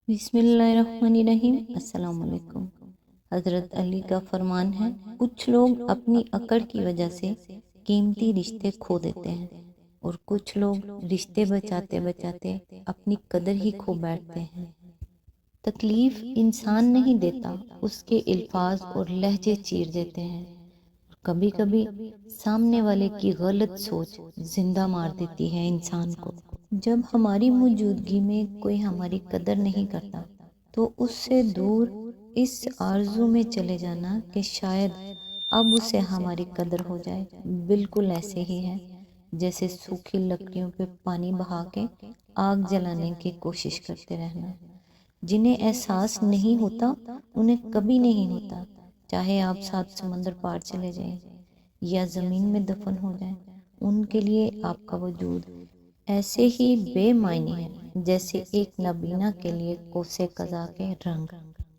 بسم اللہ الرحمن الرحیم۔ السلام علیکم۔ حضرت علی کا فرمان ہے، کچھ لوگ اپنی اکڑ کی وجہ سے قیمتی رشتے کھو دیتے ہیں اور کچھ لوگ رشتے بچاتے بچاتے اپنی قدر ہی کھو بیٹھتے ہیں۔ تکلیف انسان نہیں دیتا، اس کے الفاظ اور لہجے چیر دیتے ہیں۔ کبھی کبھی سامنے والے کی غلط سوچ زندہ مار دیتی ہے انسان کو۔ جب ہماری موجودگی میں کوئی ہماری قدر نہیں کرتا تو اس سے دور اس آرزو میں چلے جانا کہ شاید اب اسے ہماری قدر ہو جائے، بالکل ایسے ہی ہے جیسے سوکھی لکڑیوں پہ پانی بہا کے آگ جلانے کی کوشش کرتے رہنا۔ جنہیں احساس نہیں ہوتا انہیں کبھی نہیں ہوتا، چاہے آپ 7 سمندر پار چلے جائیں یا زمین میں دفن ہو جائیں، ان کے لیے آپ کا وجود ایسے ہی بے معنی ہے جیسے ایک نابینا کے لیے کوسے قضا کے رنگ۔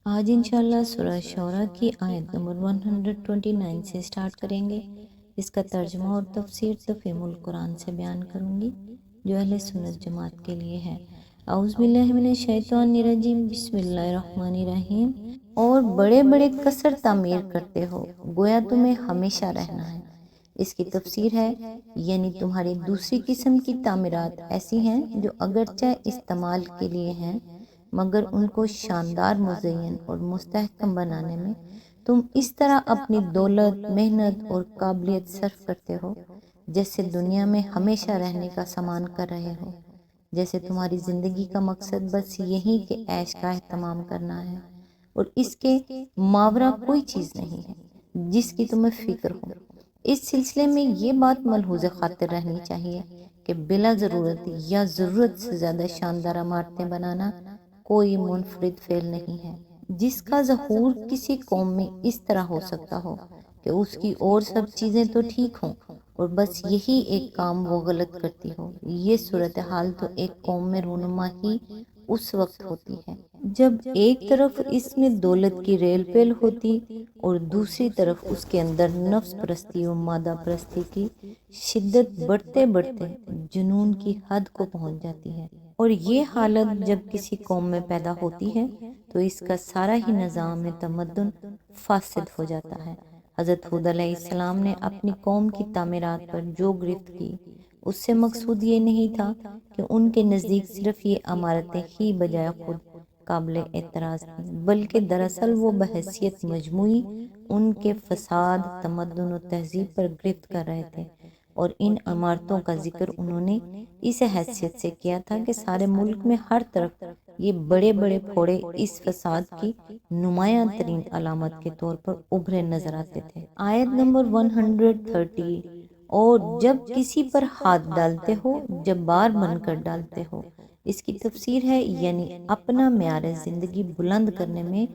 آج انشاءاللہ سورہ شعراء کی آیت نمبر 129 سے سٹارٹ کریں گے۔ اس کا ترجمہ اور تفسیر تفہیم القرآن سے بیان کروں گی جو اہل سنت جماعت کے لیے ہے۔ اعوذ باللہ من الشیطان الرجیم، بسم اللہ الرحمن الرحیم۔ اور بڑے بڑے قصر تعمیر کرتے ہو گویا تمہیں ہمیشہ رہنا ہے۔ اس کی تفسیر ہے، یعنی تمہاری دوسری قسم کی تعمیرات ایسی ہیں جو اگرچہ استعمال کے لیے ہیں مگر ان کو شاندار، مزین اور مستحکم بنانے میں تم اس طرح اپنی دولت، محنت اور قابلیت صرف کرتے ہو جیسے دنیا میں ہمیشہ رہنے کا سامان کر رہے ہو، جیسے تمہاری زندگی کا مقصد بس یہی کہ عیش کا اہتمام کرنا ہے اور اس کے ماورا کوئی چیز نہیں ہے جس کی تمہیں فکر ہو۔ اس سلسلے میں یہ بات ملحوظ خاطر رہنی چاہیے کہ بلا ضرورت یا ضرورت سے زیادہ شاندار عمارتیں بنانا کوئی منفرد فعل نہیں ہے جس کا ظہور کسی قوم میں اس طرح ہو سکتا ہو کہ اس کی اور سب چیزیں تو ٹھیک ہوں اور بس یہی ایک کام وہ غلط کرتی ہو۔ یہ صورتحال تو ایک قوم میں رونما ہی اس وقت ہوتی ہے جب ایک طرف اس میں دولت کی ریل پیل ہوتی اور دوسری طرف اس کے اندر نفس پرستی و مادہ پرستی کی شدت بڑھتے بڑھتے جنون کی حد کو پہنچ جاتی ہے، اور یہ حالت جب کسی قوم میں پیدا ہوتی ہے تو اس کا سارا ہی نظام تمدن فاسد ہو جاتا ہے۔ حضرت ہود علیہ السلام نے اپنی قوم کی تعمیرات پر جو گرفت کی اس سے مقصود یہ نہیں تھا کہ ان کے نزدیک صرف یہ عمارتیں ہی بجائے خود قابل اعتراض تھیں، بلکہ دراصل وہ بحیثیت مجموعی ان کے فساد، تمدن و تہذیب پر گرفت کر رہے تھے، اور ان عمارتوں کا ذکر انہوں نے اس حیثیت سے کیا تھا کہ سارے ملک میں ہر طرف یہ بڑے بڑے پھوڑے اس فساد کی نمایاں ترین علامت کے طور پر ابھرے نظر آتے تھے۔ آیت نمبر 130، اور جب کسی پر ہاتھ ڈالتے ہو جبار بن کر ڈالتے ہو۔ اس کی تفسیر ہے، یعنی اپنا معیار زندگی بلند کرنے میں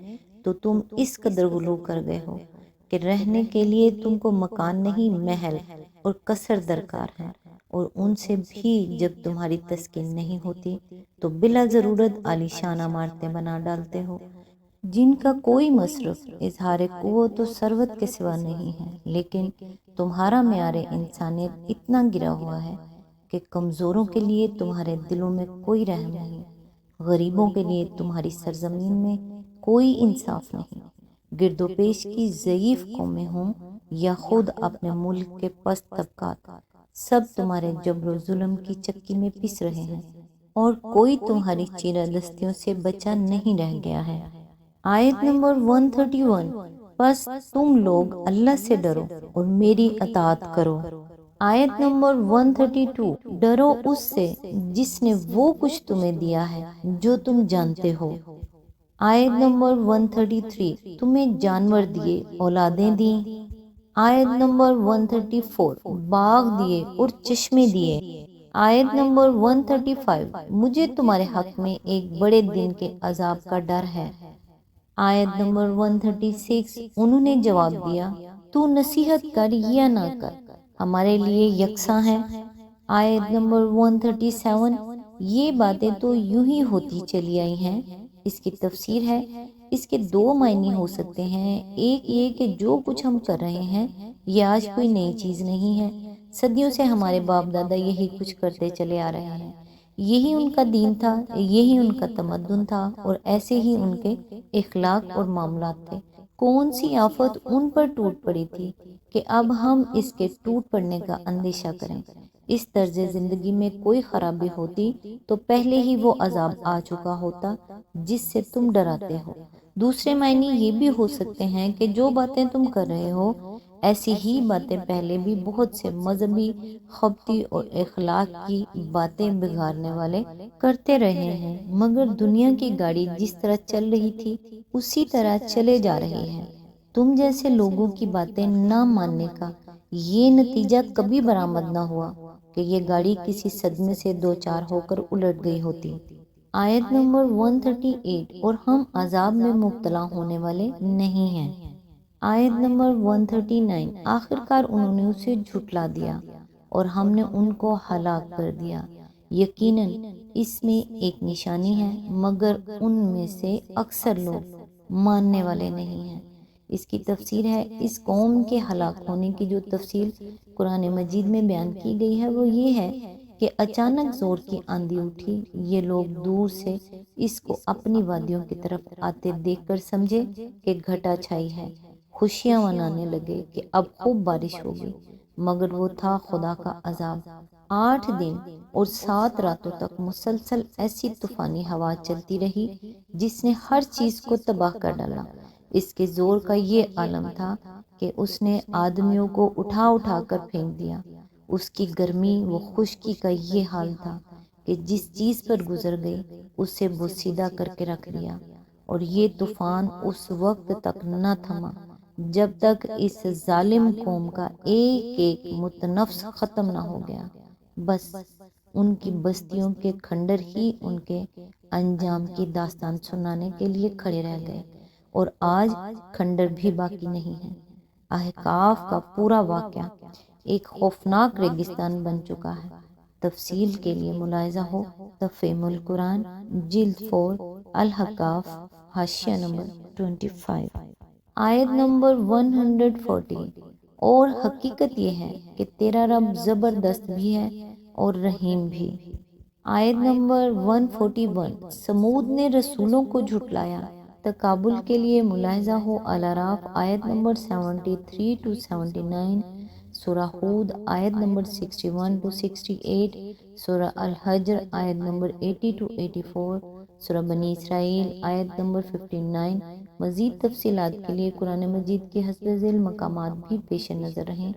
تو تم اس قدر غلو کر گئے ہو کہ رہنے کے لیے تم کو مکان نہیں، محل اور قصر درکار ہے، اور ان سے بھی جب تمہاری تسکین نہیں ہوتی تو بلا ضرورت عالی شان عمارتیں بنا ڈالتے ہو جن کا کوئی مصرف اظہار قوت و ثروت کے سوا نہیں ہے، لیکن تمہارا معیار انسانیت اتنا گرا ہوا ہے کہ کمزوروں کے لیے تمہارے دلوں میں کوئی رحم نہیں، غریبوں کے لیے تمہاری سرزمین میں کوئی انصاف نہیں، گرد و پیش کی ضعیف قومیں ہوں یا خود اپنے ملک کے پست طبقات، سب تمہارے جبر و ظلم کی چکی میں پس رہے ہیں اور کوئی تمہاری چیرہ دستیوں سے بچا نہیں رہ گیا ہے۔ آیت نمبر 131، بس تم لوگ اللہ سے ڈرو اور میری اطاعت کرو۔ آیت نمبر 132، ڈرو اس سے جس نے وہ کچھ تمہیں دیا ہے جو تم جانتے ہو۔ آیت نمبر 133، تمہیں جانور دیے، اولادیں دیں۔ آیت نمبر 134، باغ دیے اور چشمے دیے۔ آیت نمبر 135، مجھے تمہارے حق میں ایک بڑے دن کے عذاب کا ڈر ہے۔ آیت نمبر 136، انہوں نے جواب دیا، تو نصیحت کر یا نہ کر، ہمارے لیے یکساں ہے۔ آیت نمبر 137، یہ باتیں تو یوں ہی ہوتی چلی آئی ہیں۔ اس کی تفسیر ہے، اس کے دو معنی ہو سکتے ہیں، ایک یہ کہ جو کچھ ہم کر رہے ہیں یہ آج کوئی نئی چیز نہیں ہے، صدیوں سے ہمارے باپ دادا یہی کچھ کرتے چلے آ رہے ہیں، یہی ان کا دین تھا، یہی ان کا تمدن تھا، اور ایسے ہی ان کے اخلاق اور معاملات تھے۔ کون سی آفت ان پر ٹوٹ پڑی تھی کہ اب ہم اس کے ٹوٹ پڑنے کا اندیشہ کریں؟ اس طرز زندگی میں کوئی خرابی ہوتی تو پہلے ہی وہ عذاب آ چکا ہوتا جس سے تم ڈراتے ہو۔ دوسرے معنی یہ بھی ہو سکتے ہیں کہ جو باتیں تم کر رہے ہو ایسی ہی باتیں پہلے بھی بہت سے مذہبی، خبطی اور اخلاق کی باتیں بگاڑنے والے کرتے رہے ہیں، مگر دنیا کی گاڑی جس طرح چل رہی تھی اسی طرح چلے جا رہی ہے۔ تم جیسے لوگوں کی باتیں نہ ماننے کا یہ نتیجہ کبھی برآمد نہ ہوا کہ یہ گاڑی کسی صدمے سے دو چار ہو کر الٹ گئی ہوتی۔ آیت نمبر 138، اور ہم عذاب میں مبتلا ہونے والے نہیں ہیں۔ آیت نمبر 139، آخرکار انہوں نے اسے جھٹلا دیا اور ہم نے ان کو ہلاک کر دیا۔ یقیناً اس میں ایک نشانی ہے مگر ان میں سے اکثر لوگ ماننے والے نہیں ہیں۔ اس کی تفسیر ہے، اس قوم کے ہلاک ہونے کی جو تفصیل قرآن مجید میں بیان کی گئی ہے وہ یہ ہے کہ اچانک زور کی آندھی اٹھی، یہ لوگ دور سے اس کو اپنی وادیوں کی طرف آتے دیکھ کر سمجھے کہ گھٹا چھائی ہے، خوشیاں منانے لگے کہ اب خوب بارش ہوگی، مگر وہ تھا خدا کا عذاب۔ 8 دن اور 7 راتوں تک مسلسل ایسی طوفانی ہوا چلتی رہی جس نے ہر چیز کو تباہ کر ڈالا۔ اس کے زور کا یہ عالم تھا کہ اس نے آدمیوں کو اٹھا اٹھا کر پھینک دیا۔ اس کی گرمی و خشکی کا یہ حال تھا کہ جس چیز پر گزر گئی اسے بوسیدہ کر کے رکھ دیا، اور یہ طوفان اس وقت تک نہ تھما جب تک اس ظالم قوم کا ایک ایک متنفس ختم نہ ہو گیا۔ بس ان کی بستیوں کے کھنڈر ہی ان کے انجام کی داستان سنانے کے لیے کھڑے رہ گئے، اور آج کھنڈر بھی باقی نہیں ہے۔ احقاف کا پورا واقعہ ایک خوفناک ریگستان بن چکا ہے۔ تفصیل کے لیے ملاحظہ ہو تفہیم القرآن جلد 4 الاحقاف حاشیہ نمبر 25۔ آیت نمبر 140، اور حقیقت یہ ہے کہ تیرا رب زبردست بھی ہے اور رحیم بھی۔ آیت نمبر 141، سمود نے رسولوں کو جھٹلایا۔ تقابل کے لیے ملاحظہ ہو الاعراف آیت نمبر 73 to 79، سورہ ہود آیت نمبر 61 to 68، سورہ الحجر آیت نمبر 80 to 84، سورہ بنی اسرائیل آیت نمبر 59۔ مزید تفصیلات کے لیے قرآن مجید کے حسب ذیل مقامات بھی پیش نظر رہیں۔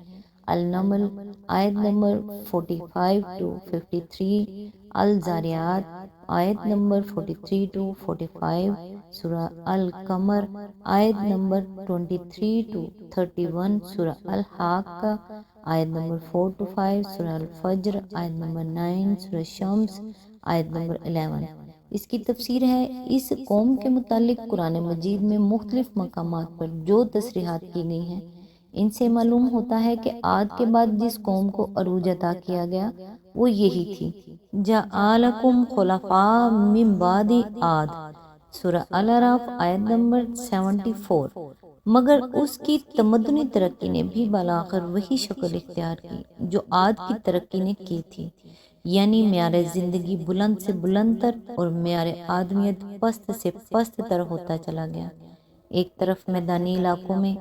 النمل آیت نمبر 45 to 53، الزاریات آیت نمبر 43 to 45، سورہ القمر آیت نمبر 23 to 31، سورہ الحاقہ آیت نمبر 4 to 5، سورہ الفجر آیت نمبر 9، سورہ شمس آیت نمبر 11۔ اس کی تفسیر ہے، اس قوم کے متعلق قرآن مجید میں مختلف مقامات پر جو تصریحات کی گئی ہیں ان سے معلوم ہوتا ہے کہ عاد کے بعد جس قوم کو عروج عطا کیا گیا وہ یہی تھی۔ جعلکم خلفاء من بعد عاد، سورہ الاعراف آیت نمبر 74۔ مگر اس کی تمدنی ترقی نے بھی بالآخر وہی شکل اختیار کی جو عاد کی ترقی نے کی تھی، یعنی معیار زندگی بلند سے بلند تر اور معیار آدمیت پست سے پست تر ہوتا چلا گیا۔ ایک طرف میدانی علاقوں میں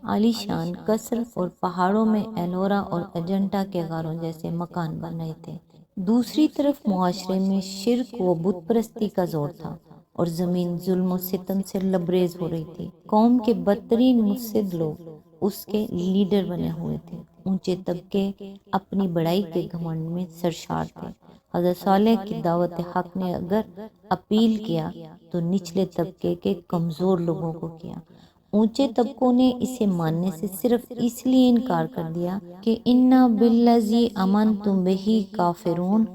عالی شان قصر اور پہاڑوں میں ایلورا اور اجنٹا کے غاروں جیسے مکان بن رہے تھے، دوسری طرف معاشرے میں شرک و بت پرستی کا زور تھا اور زمین ظلم و ستم سے لبریز ہو رہی تھی۔ قوم کے بدترین مفسد لوگ اس کے لیڈر بنے ہوئے تھے۔ اونچے طبقے اپنی بڑائی کے گھمنڈ میں سرشار تھے۔ حضرت صالح کی دعوت حق نے اگر اپیل کیا تو نچلے طبقے کے کمزور لوگوں کو کیا۔ اونچے طبقوں نے اسے ماننے سے صرف اس لیے انکار کر دیا کہ اِنَّا بِالَّذِی آمَنْتُم بِہِ کافرون،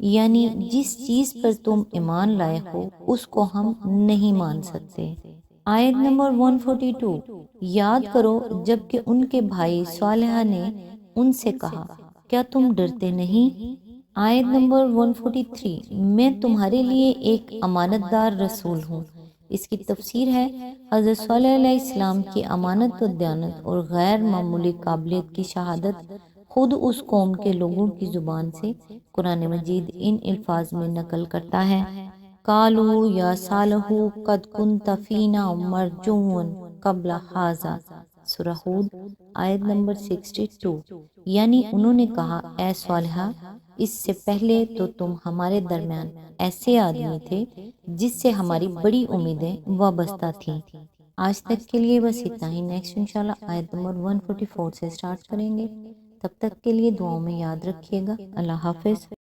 یعنی جس چیز پر تم ایمان لائے ہو اس کو ہم نہیں مان سکتے۔ آیت نمبر 142، یاد کرو جب کہ ان کے بھائی صالح نے ان سے کہا کیا تم ڈرتے نہیں؟ آیت نمبر 143، میں تمہارے لیے ایک امانت دار رسول ہوں۔ اس کی تفسیر ہے، حضرت صالح علیہ السلام کی امانت و دیانت اور غیر معمولی قابلیت کی شہادت خود اس قوم کے لوگوں کی زبان سے قرآن مجید ان الفاظ میں نقل کرتا ہے، قالوا یا صالح قد کنت فینا مرجون قبل ھذا، سورہ ہود آیت نمبر 62۔ یعنی انہوں نے کہا، اے صالحہ، اس سے پہلے تو تم ہمارے درمیان ایسے آدمی تھے جس سے ہماری بڑی امیدیں وابستہ تھیں۔ آج تک کے لیے بس اتنا ہی، نیکسٹ انشاءاللہ آیت نمبر 144 سے سٹارٹ کریں گے۔ تب تک کے لیے دعاؤں میں یاد رکھیے گا۔ اللہ حافظ۔